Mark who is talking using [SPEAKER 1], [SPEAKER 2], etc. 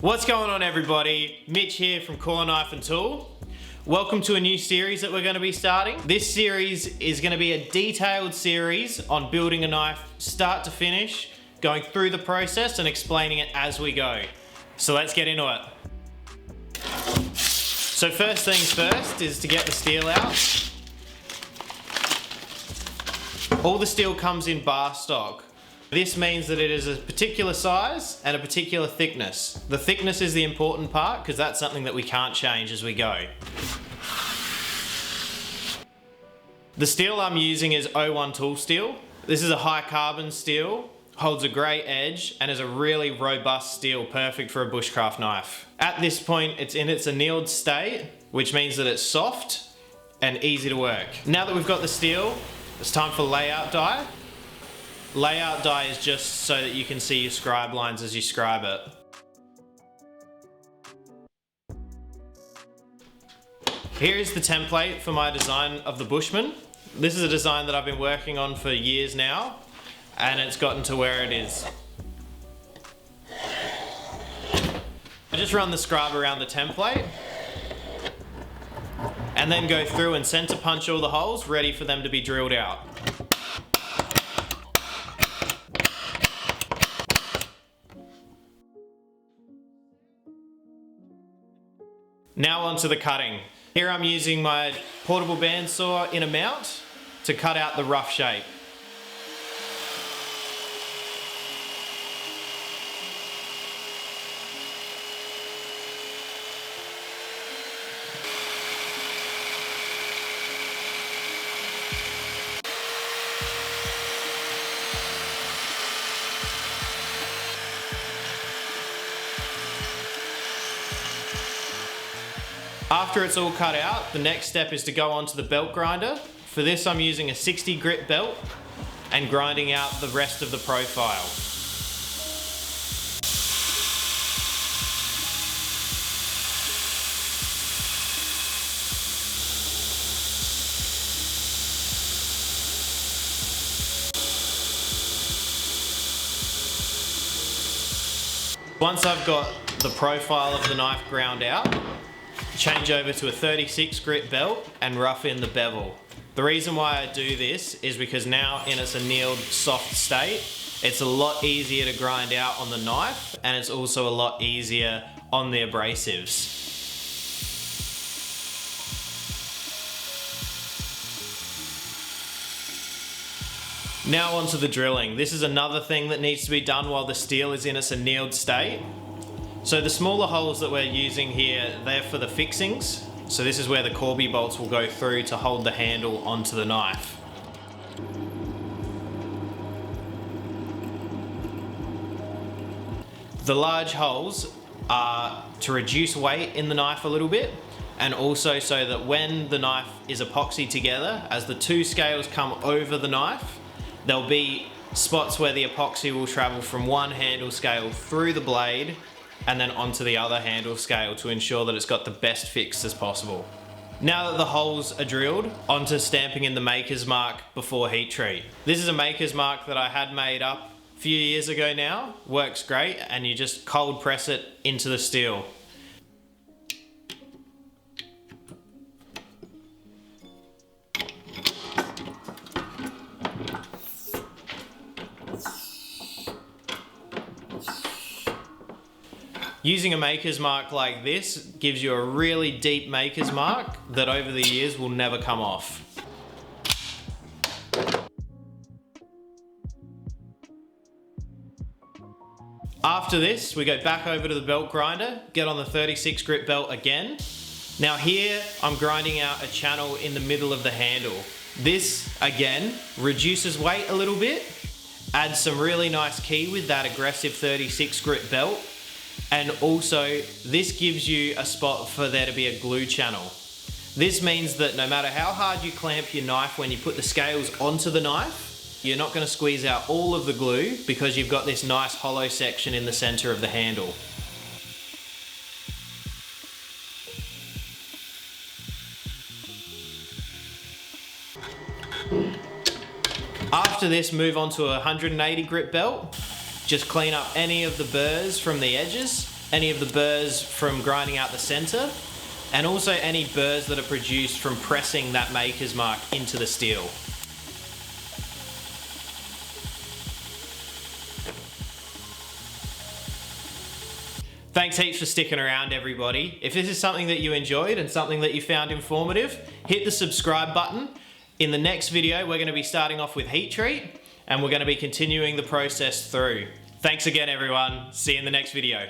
[SPEAKER 1] What's going on, everybody? Mitch here from Core Knife and Tool. Welcome to a new series that we're going to be starting. This series is going to be a detailed series on building a knife start to finish, going through the process and explaining it as we go. So let's get into it. So first things first is to get the steel out. All the steel comes in bar stock. This means that it is a particular size and a particular thickness. The thickness is the important part because that's something that we can't change as we go. The steel I'm using is 01 tool steel. This is a high carbon steel, holds a great edge and is a really robust steel, perfect for a bushcraft knife. At this point it's in its annealed state, which means that it's soft and easy to work. Now that we've got the steel, it's time for layout die. Layout die is just so that you can see your scribe lines as you scribe it. Here is the template for my design of the Bushman. This is a design that I've been working on for years now, and it's gotten to where it is. I just run the scribe around the template, and then go through and center punch all the holes, ready for them to be drilled out. Now onto the cutting. Here I'm using my portable bandsaw in a mount to cut out the rough shape. After it's all cut out, the next step is to go onto the belt grinder. For this I'm using a 60 grit belt and grinding out the rest of the profile. Once I've got the profile of the knife ground out, change over to a 36 grit belt and rough in the bevel. The reason why I do this is because now in its annealed soft state, it's a lot easier to grind out on the knife, and it's also a lot easier on the abrasives. Now onto the drilling. This is another thing that needs to be done while the steel is in its annealed state. So the smaller holes that we're using here, they're for the fixings. So this is where the Corby bolts will go through to hold the handle onto the knife. The large holes are to reduce weight in the knife a little bit, and also so that when the knife is epoxied together, as the two scales come over the knife, there'll be spots where the epoxy will travel from one handle scale through the blade and then onto the other handle scale to ensure that it's got the best fix as possible. Now that the holes are drilled, onto stamping in the maker's mark before heat treat. This is a maker's mark that I had made up a few years ago now. Works great, and you just cold press it into the steel. Using a maker's mark like this gives you a really deep maker's mark that over the years will never come off. After this, we go back over to the belt grinder, get on the 36 grit belt again. Now here, I'm grinding out a channel in the middle of the handle. This, again, reduces weight a little bit, adds some really nice key with that aggressive 36 grit belt. And also, this gives you a spot for there to be a glue channel. This means that no matter how hard you clamp your knife when you put the scales onto the knife, you're not going to squeeze out all of the glue because you've got this nice hollow section in the center of the handle. After this, move on to a 180 grit belt. Just clean up any of the burrs from the edges any of the burrs from grinding out the center, and also any burrs that are produced from pressing that maker's mark into the steel. Thanks heaps for sticking around, everybody. If this is something that you enjoyed and something that you found informative, hit the subscribe button. In the next video, we're going to be starting off with heat treat, and we're going to be continuing the process through. Thanks again, everyone. See you in the next video.